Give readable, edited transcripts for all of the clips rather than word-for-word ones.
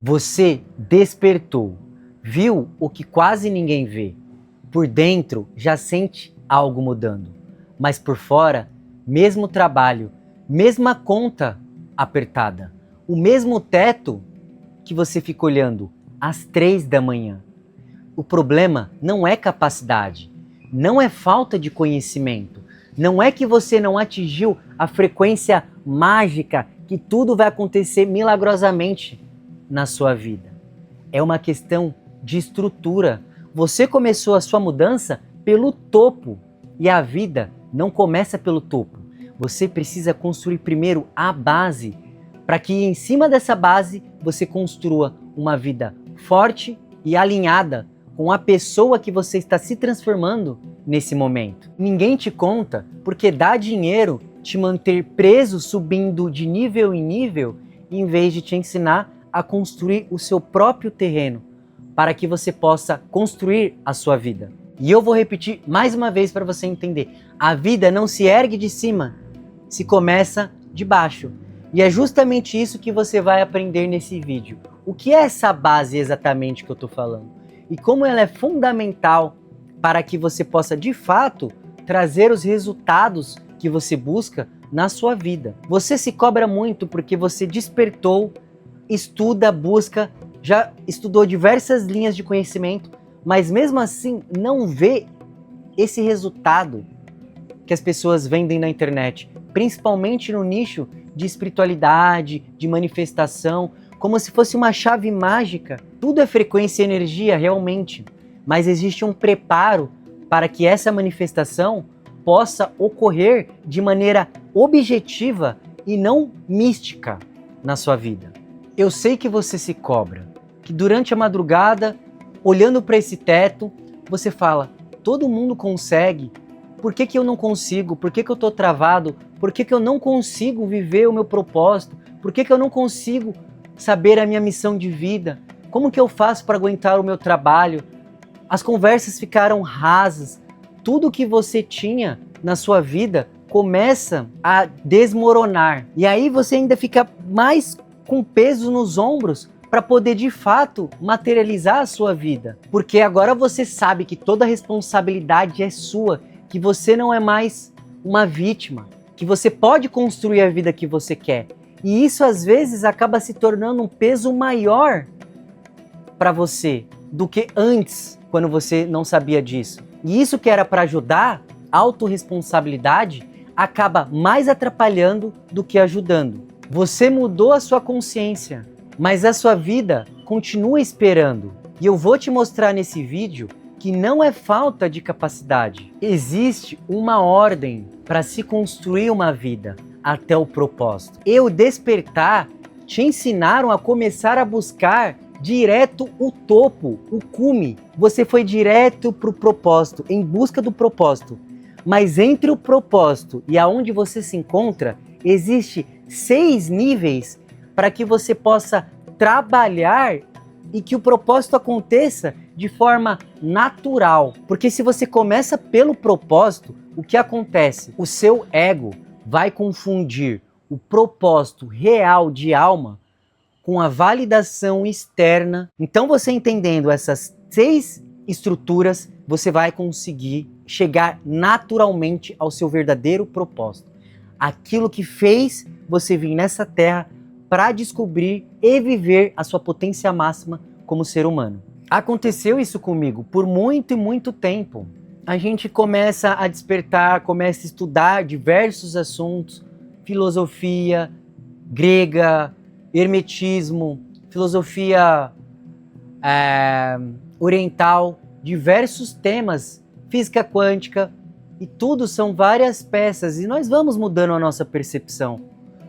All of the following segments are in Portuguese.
Você despertou, viu o que quase ninguém vê. Por dentro já sente algo mudando, mas por fora, mesmo trabalho, mesma conta apertada, o mesmo teto que você fica olhando às 3 da manhã. O problema não é capacidade, não é falta de conhecimento, não é que você não atingiu a frequência mágica que tudo vai acontecer milagrosamente na sua vida. É uma questão de estrutura. Você começou a sua mudança pelo topo e a vida não começa pelo topo. Você precisa construir primeiro a base para que em cima dessa base você construa uma vida forte e alinhada com a pessoa que você está se transformando nesse momento. Ninguém te conta porque dá dinheiro te manter preso subindo de nível em nível em vez de te ensinar a construir o seu próprio terreno para que você possa construir a sua vida. E eu vou repetir mais uma vez para você entender. A vida não se ergue de cima, se começa de baixo. E é justamente isso que você vai aprender nesse vídeo. O que é essa base exatamente que eu estou falando? E como ela é fundamental para que você possa, de fato, trazer os resultados que você busca na sua vida. Você se cobra muito porque você despertou, estuda, busca, já estudou diversas linhas de conhecimento, mas mesmo assim não vê esse resultado que as pessoas vendem na internet, principalmente no nicho de espiritualidade, de manifestação, como se fosse uma chave mágica. Tudo é frequência e energia realmente, mas existe um preparo para que essa manifestação possa ocorrer de maneira objetiva e não mística na sua vida. Eu sei que você se cobra, que durante a madrugada, olhando para esse teto, você fala, todo mundo consegue, por que eu não consigo? Por que eu estou travado? Por que eu não consigo viver o meu propósito? Por que eu não consigo saber a minha missão de vida? Como que eu faço para aguentar o meu trabalho? As conversas ficaram rasas, tudo que você tinha na sua vida começa a desmoronar. E aí você ainda fica mais com peso nos ombros para poder de fato materializar a sua vida. Porque agora você sabe que toda a responsabilidade é sua, que você não é mais uma vítima, que você pode construir a vida que você quer. E isso às vezes acaba se tornando um peso maior para você do que antes, quando você não sabia disso. E isso que era para ajudar, autorresponsabilidade, acaba mais atrapalhando do que ajudando. Você mudou a sua consciência, mas a sua vida continua esperando. E eu vou te mostrar nesse vídeo que não é falta de capacidade. Existe uma ordem para se construir uma vida até o propósito. E o despertar te ensinaram a começar a buscar direto o topo, o cume. Você foi direto para o propósito, em busca do propósito. Mas entre o propósito e aonde você se encontra, existe 6 níveis para que você possa trabalhar e que o propósito aconteça de forma natural. Porque se você começa pelo propósito, o que acontece? O seu ego vai confundir o propósito real de alma com a validação externa. Então você entendendo essas 6 estruturas, você vai conseguir chegar naturalmente ao seu verdadeiro propósito. Aquilo que fez você vir nessa terra para descobrir e viver a sua potência máxima como ser humano. Aconteceu isso comigo por muito e muito tempo. A gente começa a despertar, começa a estudar diversos assuntos, filosofia grega, hermetismo, filosofia oriental, diversos temas, física quântica, e tudo são várias peças, e nós vamos mudando a nossa percepção,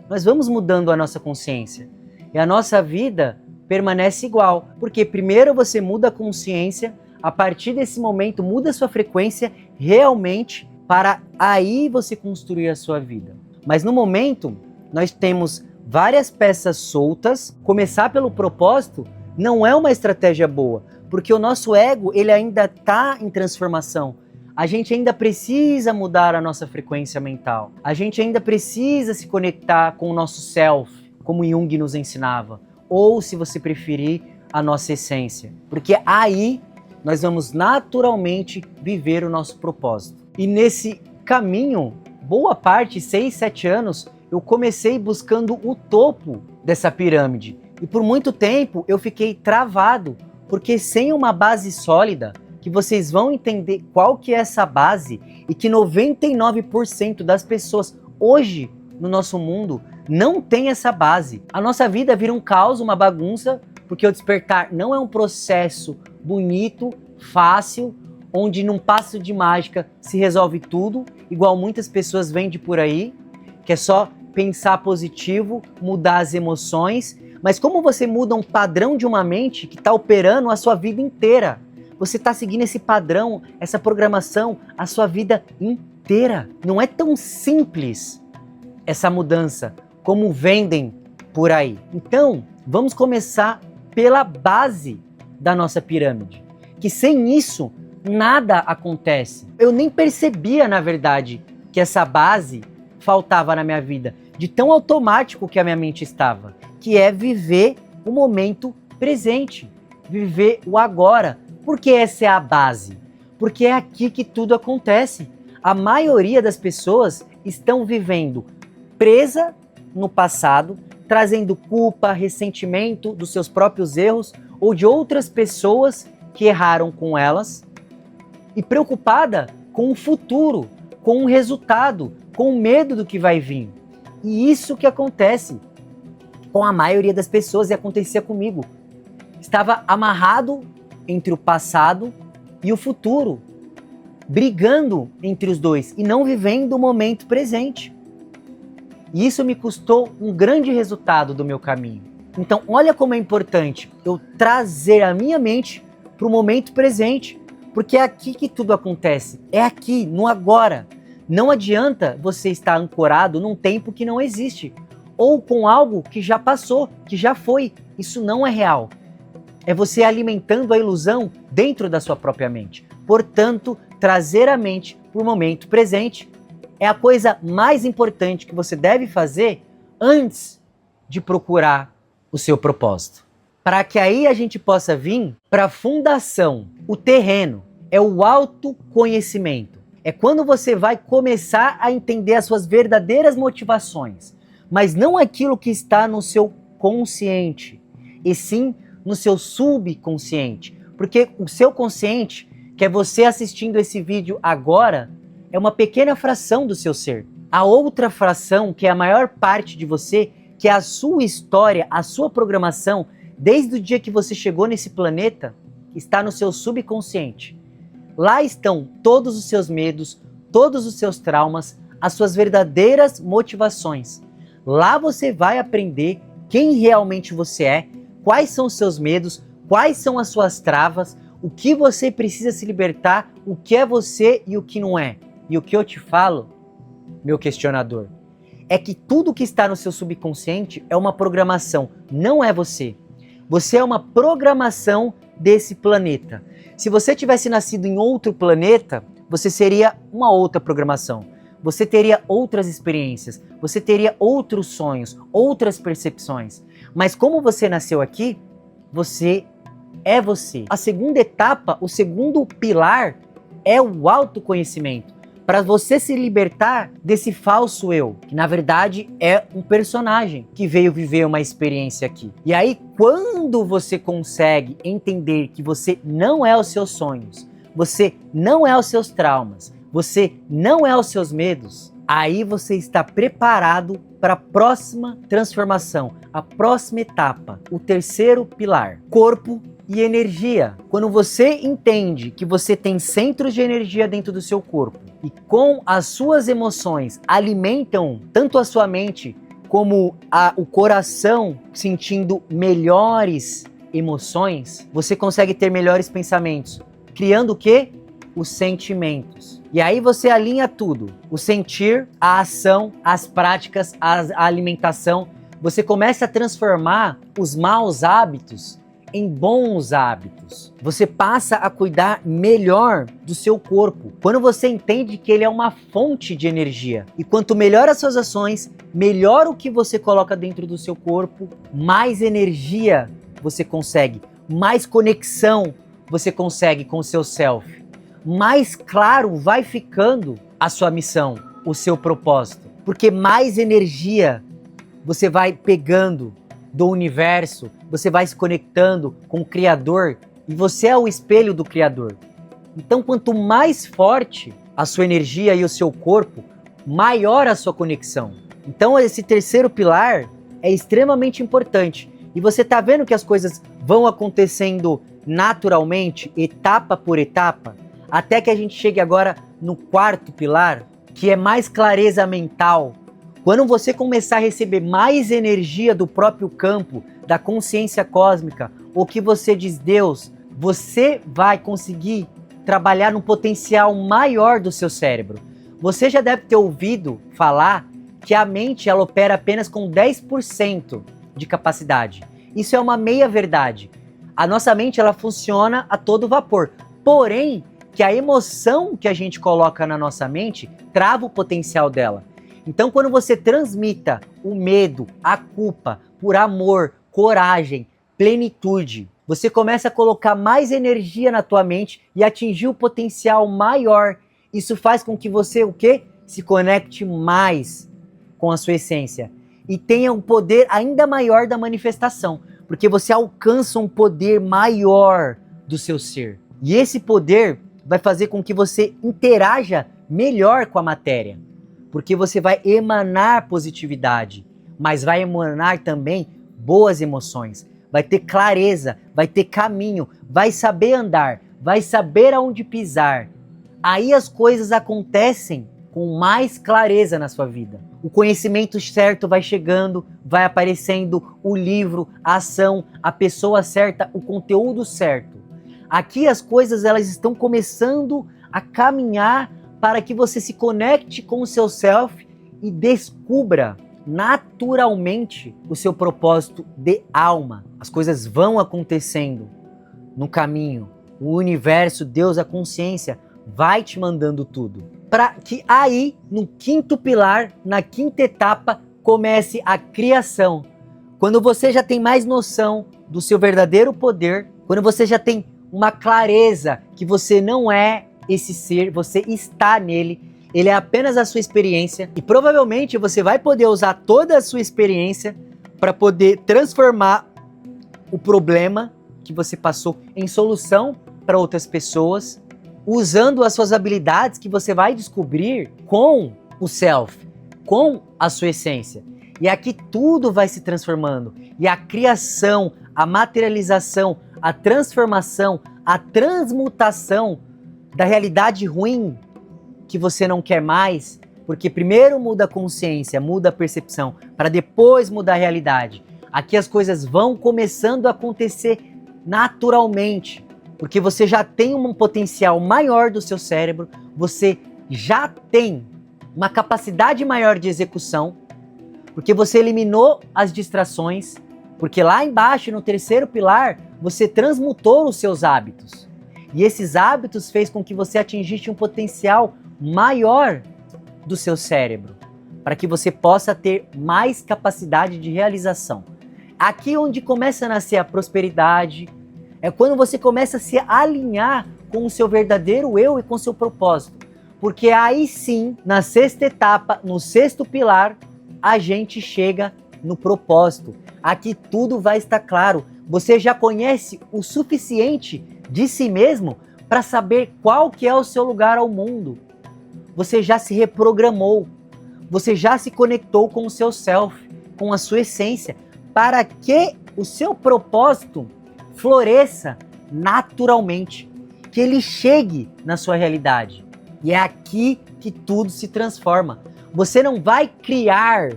nós vamos mudando a nossa consciência, e a nossa vida permanece igual, porque primeiro você muda a consciência, a partir desse momento muda a sua frequência realmente, para aí você construir a sua vida. Mas no momento, nós temos várias peças soltas. Começar pelo propósito não é uma estratégia boa, porque o nosso ego ele ainda está em transformação. A gente ainda precisa mudar a nossa frequência mental. A gente ainda precisa se conectar com o nosso self, como Jung nos ensinava, ou, se você preferir, a nossa essência. Porque aí nós vamos naturalmente viver o nosso propósito. E nesse caminho, boa parte, 6, 7 anos, eu comecei buscando o topo dessa pirâmide. E por muito tempo eu fiquei travado, porque sem uma base sólida, que vocês vão entender qual que é essa base, e que 99% das pessoas hoje no nosso mundo não tem essa base. A nossa vida vira um caos, uma bagunça, porque o despertar não é um processo bonito, fácil, onde num passo de mágica se resolve tudo, igual muitas pessoas vendem por aí, que é só pensar positivo, mudar as emoções. Mas como você muda um padrão de uma mente que está operando a sua vida inteira? Você está seguindo esse padrão, essa programação, a sua vida inteira. Não é tão simples essa mudança como vendem por aí. Então, vamos começar pela base da nossa pirâmide. Que sem isso, nada acontece. Eu nem percebia, na verdade, que essa base faltava na minha vida, de tão automático que a minha mente estava, que é viver o momento presente, viver o agora. Porque essa é a base? Porque é aqui que tudo acontece. A maioria das pessoas estão vivendo presa no passado, trazendo culpa, ressentimento dos seus próprios erros ou de outras pessoas que erraram com elas, e preocupada com o futuro, com o resultado, com o medo do que vai vir. E isso que acontece com a maioria das pessoas, e acontecia comigo. Estava amarrado entre o passado e o futuro, brigando entre os dois e não vivendo o momento presente. E isso me custou um grande resultado do meu caminho. Então, olha como é importante eu trazer a minha mente para o momento presente, porque é aqui que tudo acontece, é aqui, no agora. Não adianta você estar ancorado num tempo que não existe, ou com algo que já passou, que já foi. Isso não é real. É você alimentando a ilusão dentro da sua própria mente. Portanto, trazer a mente para o momento presente é a coisa mais importante que você deve fazer antes de procurar o seu propósito. Para que aí a gente possa vir para a fundação, o terreno, é o autoconhecimento. É quando você vai começar a entender as suas verdadeiras motivações, mas não aquilo que está no seu consciente, e sim no seu subconsciente. Porque o seu consciente, que é você assistindo esse vídeo agora, é uma pequena fração do seu ser. A outra fração, que é a maior parte de você, que é a sua história, a sua programação, desde o dia que você chegou nesse planeta, está no seu subconsciente. Lá estão todos os seus medos, todos os seus traumas, as suas verdadeiras motivações. Lá você vai aprender quem realmente você é, quais são os seus medos, quais são as suas travas, o que você precisa se libertar, o que é você e o que não é. E o que eu te falo, meu questionador, é que tudo que está no seu subconsciente é uma programação, não é você. Você é uma programação desse planeta. Se você tivesse nascido em outro planeta, você seria uma outra programação. Você teria outras experiências, você teria outros sonhos, outras percepções. Mas como você nasceu aqui, você é você. A segunda etapa, o segundo pilar é o autoconhecimento. Para você se libertar desse falso eu, que na verdade é um personagem que veio viver uma experiência aqui. E aí, quando você consegue entender que você não é os seus sonhos, você não é os seus traumas, você não é os seus medos, aí você está preparado para a próxima transformação, a próxima etapa, o terceiro pilar, corpo e energia. Quando você entende que você tem centros de energia dentro do seu corpo e com as suas emoções alimentam tanto a sua mente como o coração sentindo melhores emoções, você consegue ter melhores pensamentos, criando o quê? Os sentimentos. E aí você alinha tudo, o sentir, a ação, as práticas, a alimentação. Você começa a transformar os maus hábitos em bons hábitos. Você passa a cuidar melhor do seu corpo. Quando você entende que ele é uma fonte de energia. E quanto melhor as suas ações, melhor o que você coloca dentro do seu corpo, mais energia você consegue, mais conexão você consegue com o seu self. Mais claro vai ficando a sua missão, o seu propósito. Porque mais energia você vai pegando do universo, você vai se conectando com o Criador e você é o espelho do Criador. Então, quanto mais forte a sua energia e o seu corpo, maior a sua conexão. Então, esse terceiro pilar é extremamente importante. E você está vendo que as coisas vão acontecendo naturalmente, etapa por etapa, até que a gente chegue agora no quarto pilar, que é mais clareza mental. Quando você começar a receber mais energia do próprio campo, da consciência cósmica, o que você diz Deus, você vai conseguir trabalhar no potencial maior do seu cérebro. Você já deve ter ouvido falar que a mente ela opera apenas com 10% de capacidade. Isso é uma meia verdade. A nossa mente ela funciona a todo vapor. Porém, que a emoção que a gente coloca na nossa mente trava o potencial dela. Então, quando você transmita o medo, a culpa, por amor, coragem, plenitude, você começa a colocar mais energia na tua mente e atingir o potencial maior. Isso faz com que você, o quê? Se conecte mais com a sua essência e tenha um poder ainda maior da manifestação, porque você alcança um poder maior do seu ser. E esse poder vai fazer com que você interaja melhor com a matéria, porque você vai emanar positividade, mas vai emanar também boas emoções, vai ter clareza, vai ter caminho, vai saber andar, vai saber aonde pisar. Aí as coisas acontecem com mais clareza na sua vida. O conhecimento certo vai chegando, vai aparecendo o livro, a ação, a pessoa certa, o conteúdo certo. Aqui as coisas elas estão começando a caminhar para que você se conecte com o seu self e descubra naturalmente o seu propósito de alma. As coisas vão acontecendo no caminho. O universo, Deus, a consciência vai te mandando tudo. Para que aí, no quinto pilar, na quinta etapa, comece a criação. Quando você já tem mais noção do seu verdadeiro poder, quando você já tem uma clareza que você não é esse ser, você está nele, ele é apenas a sua experiência e provavelmente você vai poder usar toda a sua experiência para poder transformar o problema que você passou em solução para outras pessoas, usando as suas habilidades que você vai descobrir com o self, com a sua essência. E aqui tudo vai se transformando. E a criação, a materialização, a transformação, a transmutação da realidade ruim que você não quer mais, porque primeiro muda a consciência, muda a percepção, para depois mudar a realidade. Aqui as coisas vão começando a acontecer naturalmente, porque você já tem um potencial maior do seu cérebro, você já tem uma capacidade maior de execução, porque você eliminou as distrações, porque lá embaixo, no terceiro pilar, você transmutou os seus hábitos. E esses hábitos fez com que você atingisse um potencial maior do seu cérebro, para que você possa ter mais capacidade de realização. Aqui onde começa a nascer a prosperidade, é quando você começa a se alinhar com o seu verdadeiro eu e com o seu propósito. Porque aí sim, na sexta etapa, no sexto pilar, a gente chega no propósito. Aqui tudo vai estar claro. Você já conhece o suficiente de si mesmo para saber qual que é o seu lugar ao mundo. Você já se reprogramou. Você já se conectou com o seu self, com a sua essência, para que o seu propósito floresça naturalmente, que ele chegue na sua realidade. E é aqui que tudo se transforma. Você não vai criar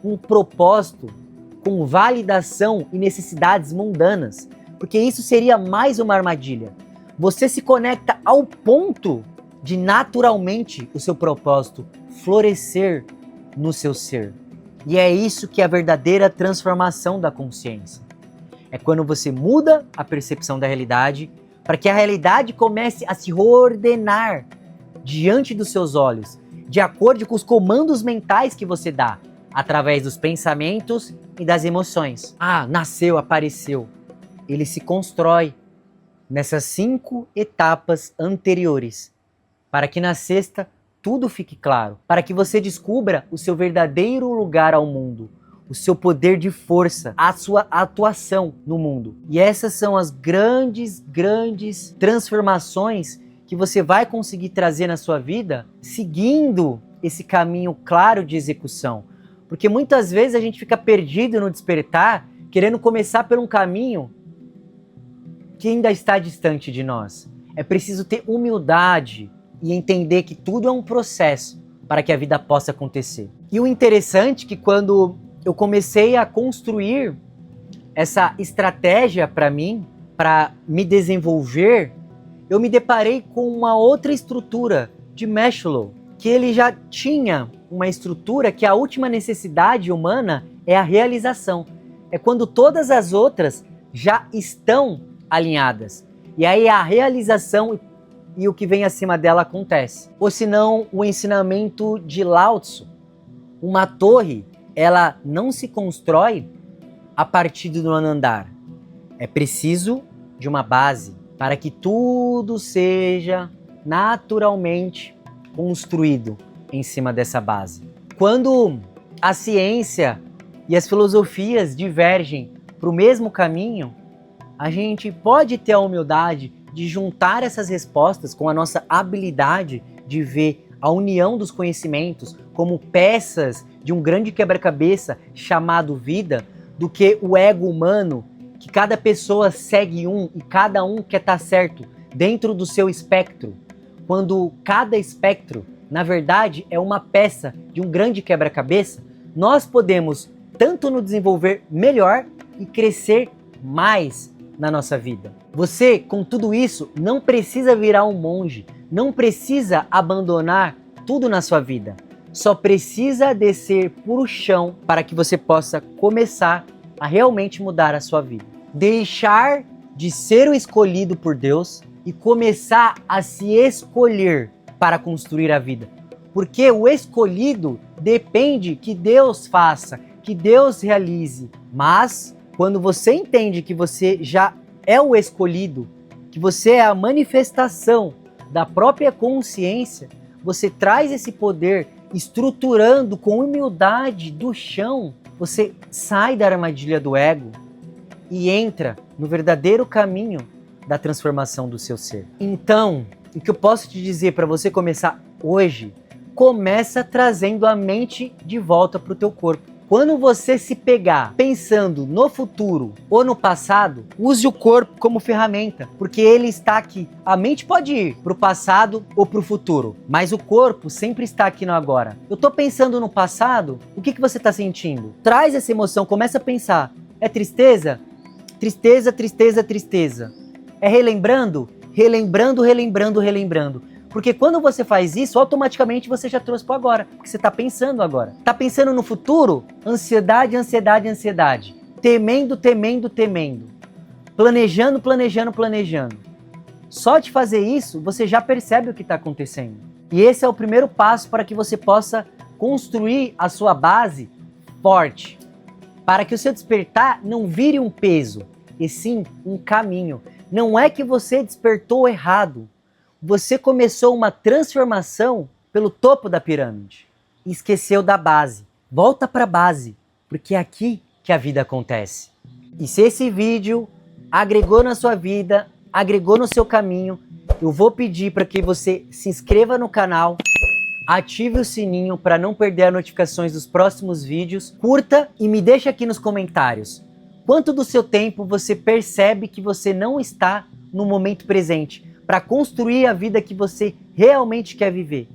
um propósito com validação e necessidades mundanas, porque isso seria mais uma armadilha. Você se conecta ao ponto de naturalmente o seu propósito florescer no seu ser. E é isso que é a verdadeira transformação da consciência. É quando você muda a percepção da realidade para que a realidade comece a se reordenar diante dos seus olhos, de acordo com os comandos mentais que você dá, através dos pensamentos e das emoções. Ah, nasceu, apareceu. Ele se constrói nessas 5 etapas anteriores, para que na sexta tudo fique claro, para que você descubra o seu verdadeiro lugar ao mundo, o seu poder de força, a sua atuação no mundo. E essas são as grandes transformações que você vai conseguir trazer na sua vida, seguindo esse caminho claro de execução. Porque muitas vezes a gente fica perdido no despertar, querendo começar por um caminho que ainda está distante de nós. É preciso ter humildade e entender que tudo é um processo para que a vida possa acontecer. E o interessante é que quando eu comecei a construir essa estratégia para mim, para me desenvolver, eu me deparei com uma outra estrutura de Maslow, que ele já tinha uma estrutura que a última necessidade humana é a realização. É quando todas as outras já estão alinhadas. E aí a realização e o que vem acima dela acontece. Ou senão o ensinamento de Lao Tzu. Uma torre, ela não se constrói a partir do nono andar. É preciso de uma base para que tudo seja naturalmente construído em cima dessa base. Quando a ciência e as filosofias divergem para o mesmo caminho, a gente pode ter a humildade de juntar essas respostas com a nossa habilidade de ver a união dos conhecimentos como peças de um grande quebra-cabeça chamado vida, do que o ego humano, que cada pessoa segue um e cada um quer estar certo dentro do seu espectro, quando cada espectro, na verdade, é uma peça de um grande quebra-cabeça. Nós podemos tanto nos desenvolver melhor e crescer mais na nossa vida. Você, com tudo isso, não precisa virar um monge, não precisa abandonar tudo na sua vida. Só precisa descer por o chão para que você possa começar a realmente mudar a sua vida. Deixar de ser o escolhido por Deus e começar a se escolher para construir a vida. Porque o escolhido depende que Deus faça, que Deus realize. Mas quando você entende que você já é o escolhido, que você é a manifestação da própria consciência, você traz esse poder estruturando com humildade do chão. Você sai da armadilha do ego e entra no verdadeiro caminho da transformação do seu ser. Então, o que eu posso te dizer para você começar hoje, começa trazendo a mente de volta para o teu corpo. Quando você se pegar pensando no futuro ou no passado, use o corpo como ferramenta, porque ele está aqui. A mente pode ir para o passado ou para o futuro, mas o corpo sempre está aqui no agora. Eu estou pensando no passado, o que você está sentindo? Traz essa emoção, começa a pensar. É tristeza? Tristeza, tristeza, tristeza. É relembrando? Relembrando, relembrando, relembrando. Porque quando você faz isso, automaticamente você já trouxe para agora, porque você está pensando agora. Está pensando no futuro? Ansiedade, ansiedade, ansiedade. Temendo, temendo, temendo. Planejando, planejando, planejando. Só de fazer isso, você já percebe o que está acontecendo. E esse é o primeiro passo para que você possa construir a sua base forte. Para que o seu despertar não vire um peso, e sim um caminho. Não é que você despertou errado. Você começou uma transformação pelo topo da pirâmide e esqueceu da base. Volta para a base, porque é aqui que a vida acontece. E se esse vídeo agregou na sua vida, agregou no seu caminho, eu vou pedir para que você se inscreva no canal, ative o sininho para não perder as notificações dos próximos vídeos, curta e me deixa aqui nos comentários quanto do seu tempo você percebe que você não está no momento presente para construir a vida que você realmente quer viver.